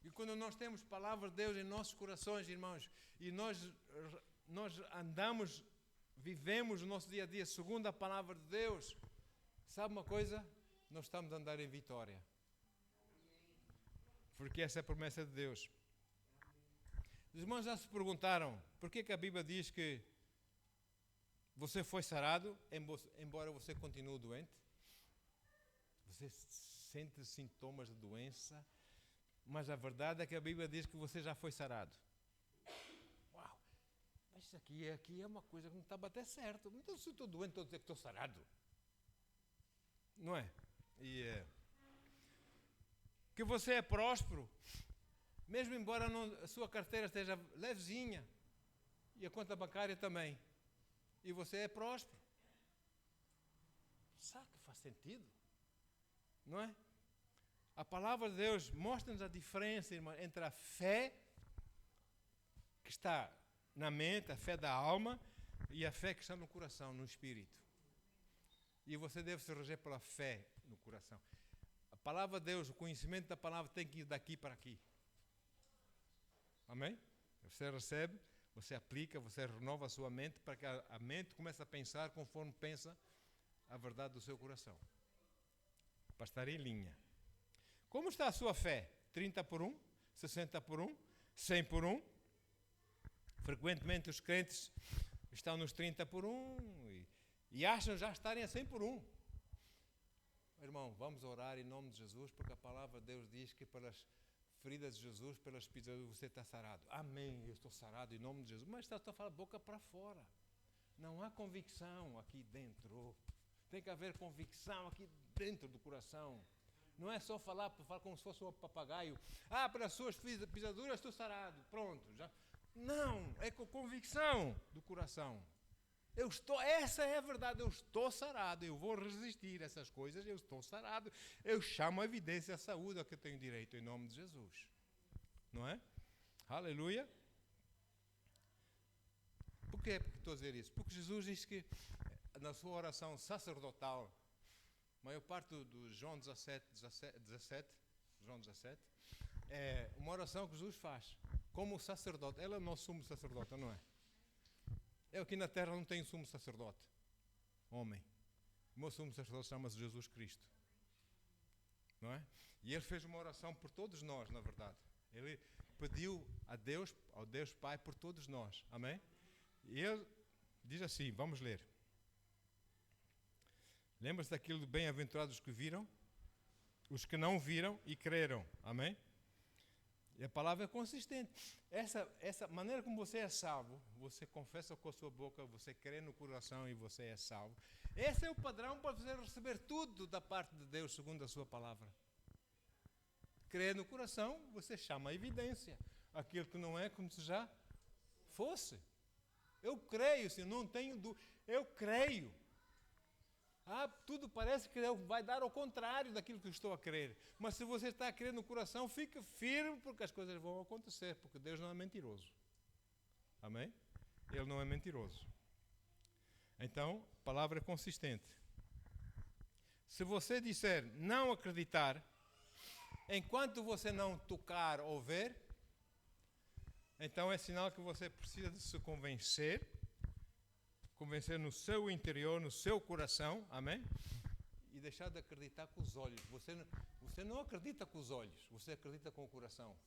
E quando nós temos a palavra de Deus em nossos corações, irmãos, e nós andamos, vivemos o nosso dia a dia segundo a palavra de Deus, sabe uma coisa? Nós estamos a andar em vitória. Porque essa é a promessa de Deus. Os irmãos já se perguntaram por que a Bíblia diz que você foi sarado, embora você continue doente? Você sente sintomas de doença, mas a verdade é que a Bíblia diz que você já foi sarado. Uau! Mas isso aqui é uma coisa que não está a bater certo. Então, se eu estou doente, estou a dizer que estou sarado. Não é? Que você é próspero, mesmo embora a sua carteira esteja levezinha, e a conta bancária também, e você é próspero. Sabe que faz sentido? Não é? A palavra de Deus mostra-nos a diferença, irmão, entre a fé que está na mente, a fé da alma, e a fé que está no coração, no espírito. E você deve se reger pela fé no coração. A palavra de Deus, o conhecimento da palavra tem que ir daqui para aqui. Amém? Você recebe, você aplica, você renova a sua mente para que a mente comece a pensar conforme pensa a verdade do seu coração. Para estar em linha. Como está a sua fé? 30 por 1? 60 por 1? 100 por 1? Frequentemente os crentes estão nos 30 por 1 e acham já estarem a 100 por 1. Irmão, vamos orar em nome de Jesus, porque a palavra de Deus diz que pelas feridas de Jesus, pelas pisaduras, você está sarado. Amém, eu estou sarado em nome de Jesus. Mas está a falar boca para fora. Não há convicção aqui dentro. Tem que haver convicção aqui dentro do coração. Não é só falar como se fosse um papagaio. Pelas suas pisaduras estou sarado. Pronto. Já. Não, é com convicção do coração. Essa é a verdade, eu estou sarado, eu vou resistir a essas coisas, eu estou sarado. Eu chamo a evidência a saúde a que eu tenho direito em nome de Jesus. Não é? Aleluia. Por que estou a dizer isso? Porque Jesus disse que na sua oração sacerdotal, a maior parte do João 17, é uma oração que Jesus faz como sacerdote. Ele é o nosso sumo sacerdote, não é? Eu aqui na terra não tenho sumo sacerdote, homem. O meu sumo sacerdote chama-se Jesus Cristo. Não é? E ele fez uma oração por todos nós, na verdade. Ele pediu ao Deus Pai por todos nós. Amém? E ele diz assim, vamos ler. Lembra-se daquilo de bem-aventurados que viram? Os que não viram e creram. Amém? E a palavra é consistente. Essa maneira como você é salvo, você confessa com a sua boca, você crê no coração e você é salvo. Esse é o padrão para você receber tudo da parte de Deus, segundo a sua palavra. Crê no coração, você chama a evidência. Aquilo que não é como se já fosse. Eu creio, se não tenho dúvida. Eu creio. Tudo parece que vai dar ao contrário daquilo que eu estou a crer. Mas se você está a crer no coração, fique firme, porque as coisas vão acontecer, porque Deus não é mentiroso. Amém? Ele não é mentiroso. Então, a palavra é consistente. Se você disser não acreditar, enquanto você não tocar ou ver, então é sinal que você precisa de se convencer no seu interior, no seu coração, amém? E deixar de acreditar com os olhos. Você não acredita com os olhos, você acredita com o coração.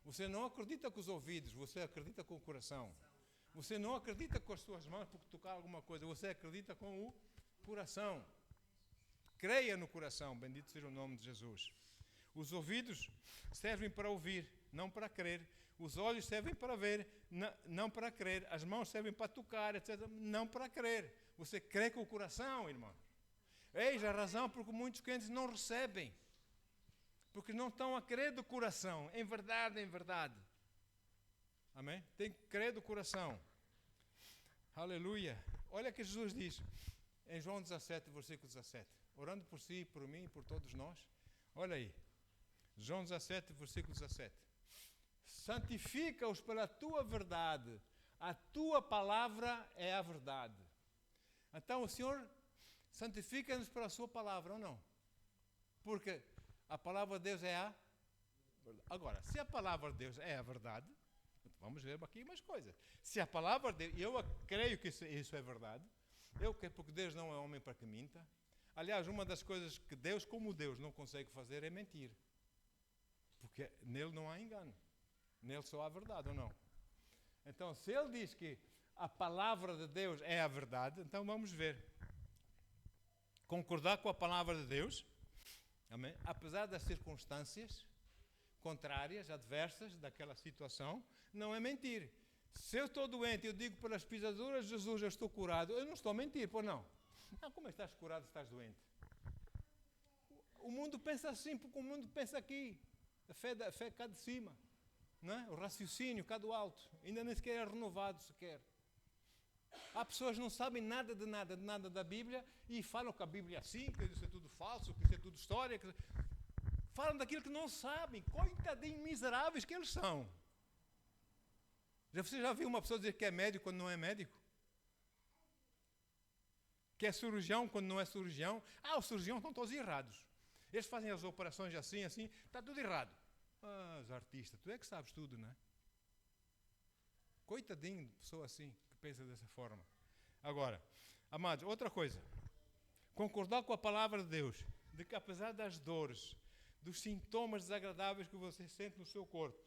Você não acredita com os ouvidos, você acredita com o coração. Você não acredita com as suas mãos porque tocar alguma coisa, você acredita com o coração. Creia no coração, bendito seja o nome de Jesus. Os ouvidos servem para ouvir, não para crer. Os olhos servem para ver, não para crer. As mãos servem para tocar, etc. Não para crer. Você crê com o coração, irmão. Eis a razão porque muitos crentes não recebem. Porque não estão a crer do coração. Em verdade, em verdade. Amém? Tem que crer do coração. Aleluia. Olha o que Jesus diz em João 17, versículo 17. Orando por si, por mim, por todos nós. Olha aí. João 17, versículo 17. Santifica-os pela tua verdade. A tua palavra é a verdade. Então o Senhor santifica-nos pela sua palavra, ou não? Porque a palavra de Deus é a verdade. Agora, se a palavra de Deus é a verdade, vamos ver aqui umas coisas. Se a palavra de Deus, eu creio que isso é verdade, eu creio porque Deus não é homem para que minta. Aliás, uma das coisas que Deus, como Deus, não consegue fazer é mentir. Porque nele não há engano. Nele só há verdade, ou não? Então, se ele diz que a palavra de Deus é a verdade, então vamos ver. Concordar com a palavra de Deus, amém? Apesar das circunstâncias contrárias, adversas daquela situação, não é mentir. Se eu estou doente e eu digo pelas pisaduras de Jesus eu estou curado, eu não estou a mentir, pois não? Ah, como estás curado se estás doente? O mundo pensa assim, porque o mundo pensa aqui. A fé cá de cima. Não é? O raciocínio cá do alto. Ainda nem sequer é renovado sequer. Há pessoas que não sabem nada de nada da Bíblia e falam que a Bíblia é assim, que isso é tudo falso, que isso é tudo história. Falam daquilo que não sabem. Coitadinhos miseráveis que eles são. Você já viu uma pessoa dizer que é médico quando não é médico? Que é cirurgião quando não é cirurgião? Ah, os cirurgiões estão todos errados. Eles fazem as operações assim, está tudo errado. Ah, os artistas, tu é que sabes tudo, não é? Coitadinho de pessoa assim, que pensa dessa forma. Agora, amados, outra coisa. Concordar com a palavra de Deus, de que apesar das dores, dos sintomas desagradáveis que você sente no seu corpo,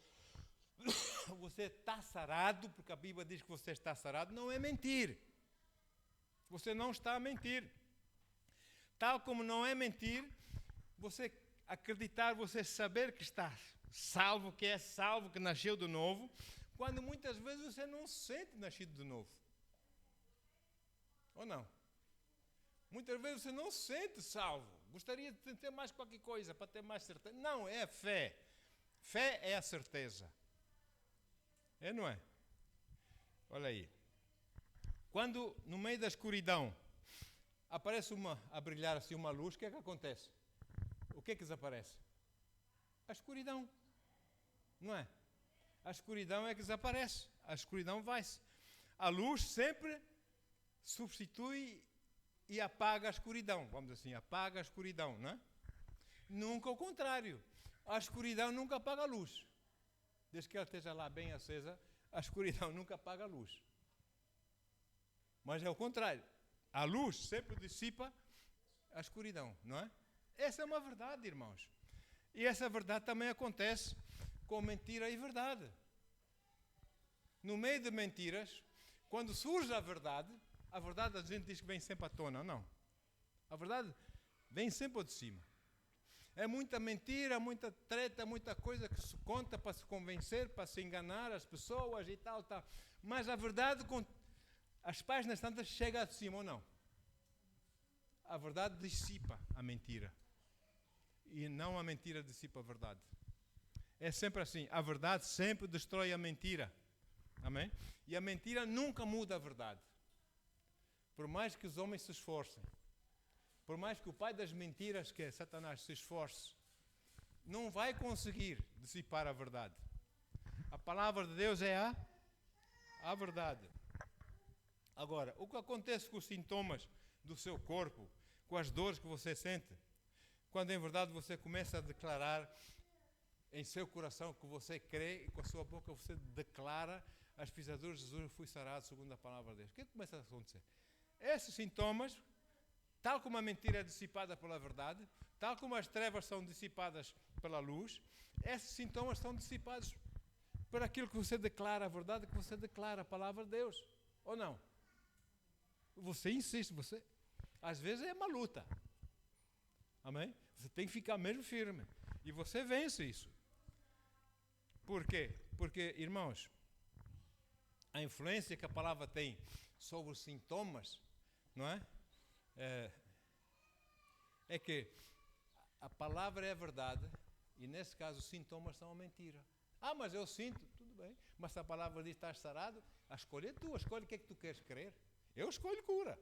você está sarado, porque a Bíblia diz que você está sarado, não é mentir. Você não está a mentir. Tal como não é mentir, você acreditar, você saber que está salvo, que nasceu de novo, quando muitas vezes você não se sente nascido de novo. Ou não? Muitas vezes você não se sente salvo. Gostaria de ter mais qualquer coisa para ter mais certeza. Não, é a fé. Fé é a certeza. É, não é? Olha aí. Quando no meio da escuridão aparece a brilhar assim uma luz, o que é que acontece? O que é que desaparece? A escuridão. Não é? A escuridão é que desaparece. A escuridão vai-se. A luz sempre substitui e apaga a escuridão. Vamos dizer assim, apaga a escuridão, não é? Nunca o contrário. A escuridão nunca apaga a luz. Desde que ela esteja lá bem acesa, a escuridão nunca apaga a luz. Mas é o contrário. A luz sempre dissipa a escuridão, não é? Essa é uma verdade, irmãos. E essa verdade também acontece com mentira e verdade. No meio de mentiras, quando surge a verdade a gente diz que vem sempre à tona, não? A verdade vem sempre ao de cima. É muita mentira, muita treta, muita coisa que se conta para se convencer, para se enganar as pessoas e tal. Mas a verdade, as páginas tantas, chega de cima ou não? A verdade dissipa a mentira. E não a mentira dissipa a verdade. É sempre assim. A verdade sempre destrói a mentira. Amém? E a mentira nunca muda a verdade. Por mais que os homens se esforcem, por mais que o pai das mentiras, que é Satanás, se esforce, não vai conseguir dissipar a verdade. A palavra de Deus é a verdade. Agora, o que acontece com os sintomas do seu corpo, com as dores que você sente, quando em verdade você começa a declarar em seu coração que você crê e com a sua boca você declara as pisaduras de Jesus, eu fui sarado segundo a palavra de Deus. O que começa a acontecer? Esses sintomas, tal como a mentira é dissipada pela verdade, tal como as trevas são dissipadas pela luz, esses sintomas são dissipados por aquilo que você declara, a verdade que você declara, a palavra de Deus. Ou não? Você insiste, às vezes é uma luta. Amém? Você tem que ficar mesmo firme. E você vence isso. Por quê? Porque, irmãos, a influência que a palavra tem sobre os sintomas, não é? É que a palavra é a verdade e, nesse caso, os sintomas são a mentira. Mas eu sinto, tudo bem, mas se a palavra diz que estás sarado, a escolha é tua, escolhe o que é que tu queres crer. Eu escolho cura.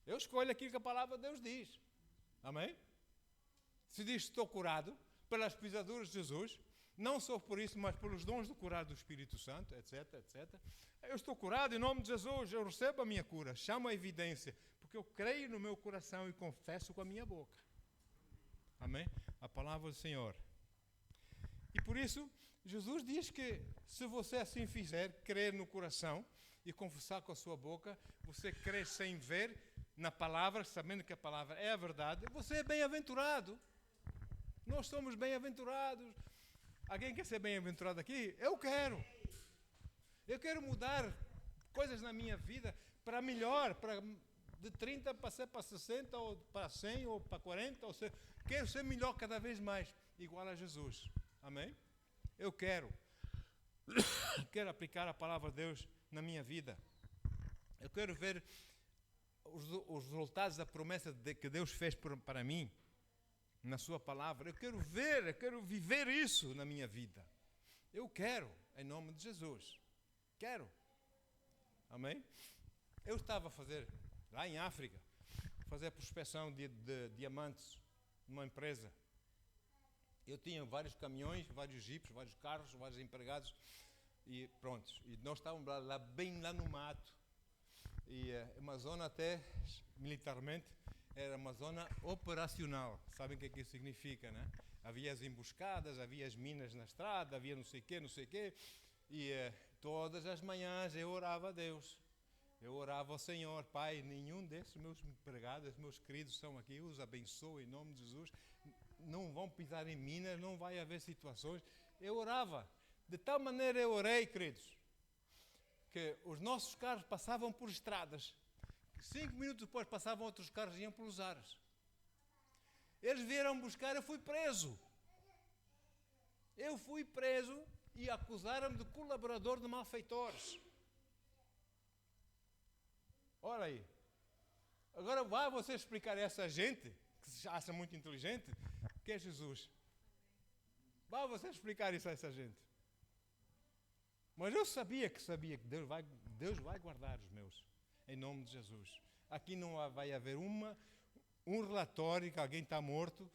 Eu escolho aquilo que a palavra de Deus diz. Amém? Se diz que estou curado pelas pisaduras de Jesus, não só por isso, mas pelos dons do curar do Espírito Santo, etc, etc. Eu estou curado em nome de Jesus, eu recebo a minha cura, chamo a evidência, porque eu creio no meu coração e confesso com a minha boca. Amém? A palavra do Senhor. E por isso, Jesus diz que se você assim fizer, crer no coração e confessar com a sua boca, você crer sem ver na palavra, sabendo que a palavra é a verdade, você é bem-aventurado. Nós somos bem-aventurados. Alguém quer ser bem-aventurado aqui? Eu quero. Eu quero mudar coisas na minha vida para melhor, de 30 para 60, ou para 100, ou para 40. Quero ser melhor cada vez mais, igual a Jesus. Amém? Eu quero aplicar a palavra de Deus na minha vida. Eu quero ver os resultados da promessa que Deus fez para mim, na sua palavra. Eu quero viver isso na minha vida. Eu quero, em nome de Jesus. Quero. Amém? Eu estava a fazer, lá em África, fazer prospecção de diamantes numa empresa. Eu tinha vários caminhões, vários jipes, vários carros, vários empregados e pronto. E nós estávamos lá bem lá no mato. E uma zona até, militarmente, era uma zona operacional. Sabem o que é que isso significa, né? Havia as emboscadas, havia as minas na estrada, havia não sei o quê. E todas as manhãs eu orava a Deus. Eu orava ao Senhor, Pai, nenhum desses meus empregados, meus queridos são aqui, os abençoe em nome de Jesus. Não vão pisar em minas, não vai haver situações. Eu orava. De tal maneira eu orei, queridos, que os nossos carros passavam por estradas. 5 minutos depois passavam outros carros e iam pelos ares. Eles vieram buscar, eu fui preso. Eu fui preso e acusaram-me de colaborador de malfeitores. Olha aí. Agora vai você explicar a essa gente, que se acha muito inteligente, que é Jesus. Vai você explicar isso a essa gente. Mas eu sabia que Deus vai guardar os meus, em nome de Jesus. Aqui não vai haver um relatório que alguém está morto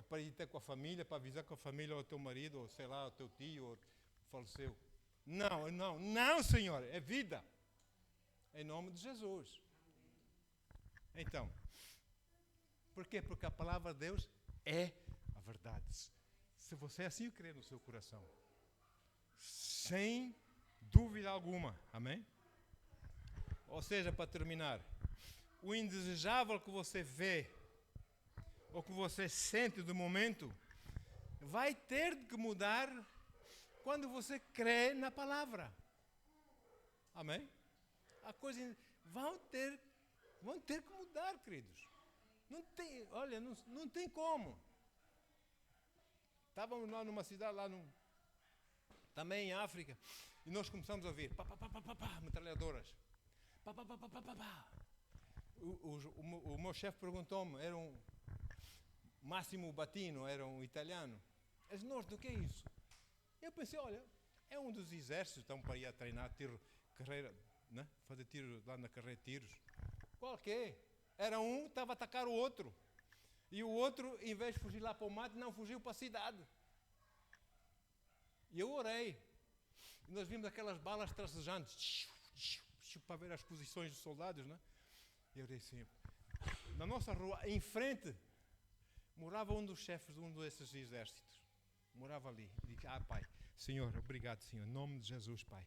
para ir ter com a família, para avisar com a família, ou o teu marido, ou sei lá, o teu tio, ou faleceu. Não, Senhor, é vida. Em nome de Jesus. Então, por quê? Porque a palavra de Deus é a verdade. Se você assim crer no seu coração, sem dúvida alguma, amém? Ou seja, para terminar, o indesejável que você vê, ou que você sente do momento, vai ter que mudar quando você crê na palavra. Amém? A coisa vão ter que mudar, queridos. Não tem como. Estávamos lá numa cidade, também em África, e nós começamos a ouvir metralhadoras. O meu chefe perguntou-me, era um Máximo Batino, era um italiano. Mas nós, do que é isso? Eu pensei, olha, é um dos exércitos, estão para ir a treinar carreira, né? Fazer tiro lá na carreira de tiros. Qual que é? Era um, estava a atacar o outro. E o outro, em vez de fugir lá para o mato, não fugiu para a cidade. E eu orei. E nós vimos aquelas balas tracejantes para ver as posições dos soldados, né? E eu orei assim. Na nossa rua, em frente, morava um dos chefes de um desses exércitos. Morava ali. E disse, Pai, Senhor, obrigado, Senhor, em nome de Jesus, Pai.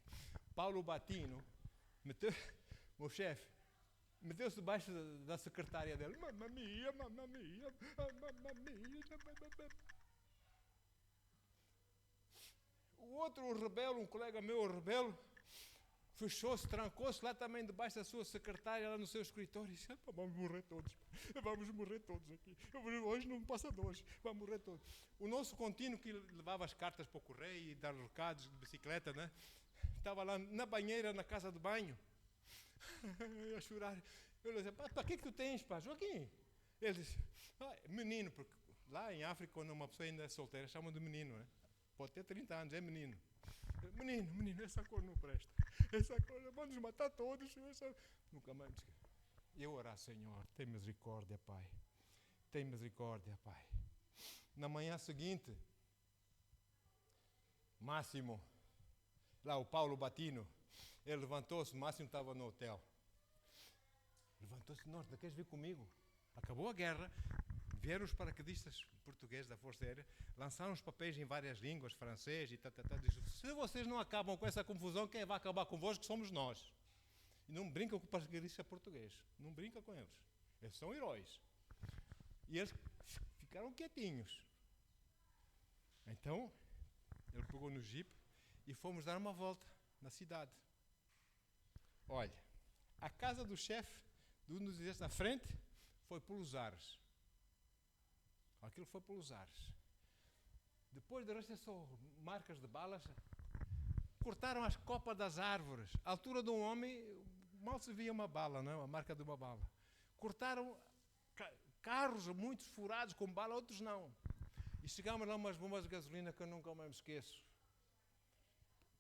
Paulo Batino, meu chefe, meteu-se debaixo da secretária dele. Mamma mia, mamma mia, mamma mia. O outro, o rebelo, um colega meu, o rebelo, fechou-se, trancou-se lá também debaixo da sua secretária, lá no seu escritório, e disse, vamos morrer todos aqui, hoje não passa de hoje, vamos morrer todos. O nosso contínuo que levava as cartas para o correio e dar recados de bicicleta, né? Estava lá na banheira, na casa de banho, a chorar. Eu disse, para que tu tens, pá, Joaquim? Ele disse, menino, porque lá em África, quando uma pessoa ainda é solteira, chamam de menino, né? Pode ter 30 anos, é menino. Menino, essa cor não presta. Essa cor, vamos matar todos. Nunca mais. Eu orar, Senhor, tem misericórdia, Pai. Tem misericórdia, Pai. Na manhã seguinte, Máximo, lá o Paulo Batino, ele levantou-se, Máximo estava no hotel. Levantou-se, Norte, queres vir comigo? Acabou a guerra, vieram os paraquedistas portugueses da Força Aérea, lançaram os papéis em várias línguas, francês e tal. Se vocês não acabam com essa confusão, quem vai acabar convosco somos nós. E não brincam com o paraquedista português, não brinca com eles. Eles são heróis. E eles ficaram quietinhos. Então, ele pegou no jipe e fomos dar uma volta na cidade. Olha, a casa do chefe de um dos exércitos na frente foi pelos ares. Aquilo foi pelos ares. Depois do resto, só marcas de balas. Cortaram as copas das árvores. À altura de um homem, mal se via uma bala, não? A marca de uma bala. Cortaram carros, muitos furados com bala, outros não. E chegámos lá umas bombas de gasolina que eu nunca mais me esqueço.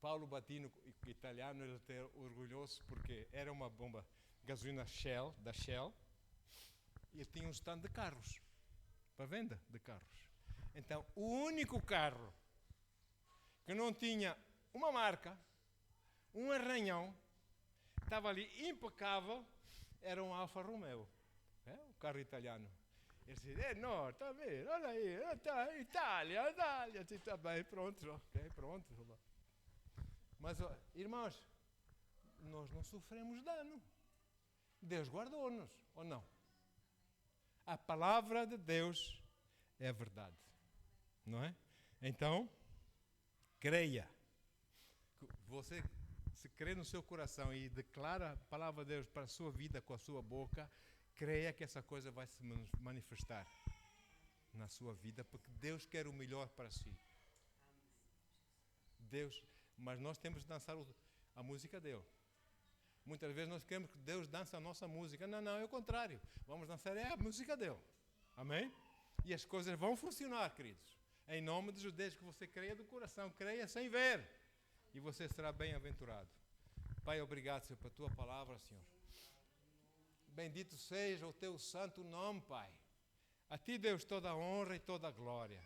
Paulo Batino, italiano, ele até orgulhoso porque era uma bomba de gasolina Shell, da Shell, e ele tinha um stand de carros, para venda de carros. Então, o único carro que não tinha uma marca, um arranhão, estava ali impecável, era um Alfa Romeo, o carro italiano. Ele disse, não, está bem, olha aí, Itália, está bem, pronto, ok, pronto. Mas, irmãos, nós não sofremos dano. Deus guardou-nos, ou não? A palavra de Deus é verdade, não é? Então, creia. Você, se crê no seu coração e declara a palavra de Deus para a sua vida com a sua boca, creia que essa coisa vai se manifestar na sua vida, porque Deus quer o melhor para si. Deus, mas nós temos de dançar a música dele. Muitas vezes nós queremos que Deus dance a nossa música. Não, é o contrário. Vamos dançar a música dele. Amém? E as coisas vão funcionar, queridos. Em nome de Jesus, desde que você creia do coração, creia sem ver. E você será bem-aventurado. Pai, obrigado, Senhor, pela tua palavra, Senhor. Bendito seja o teu santo nome, Pai. A ti, Deus, toda a honra e toda a glória.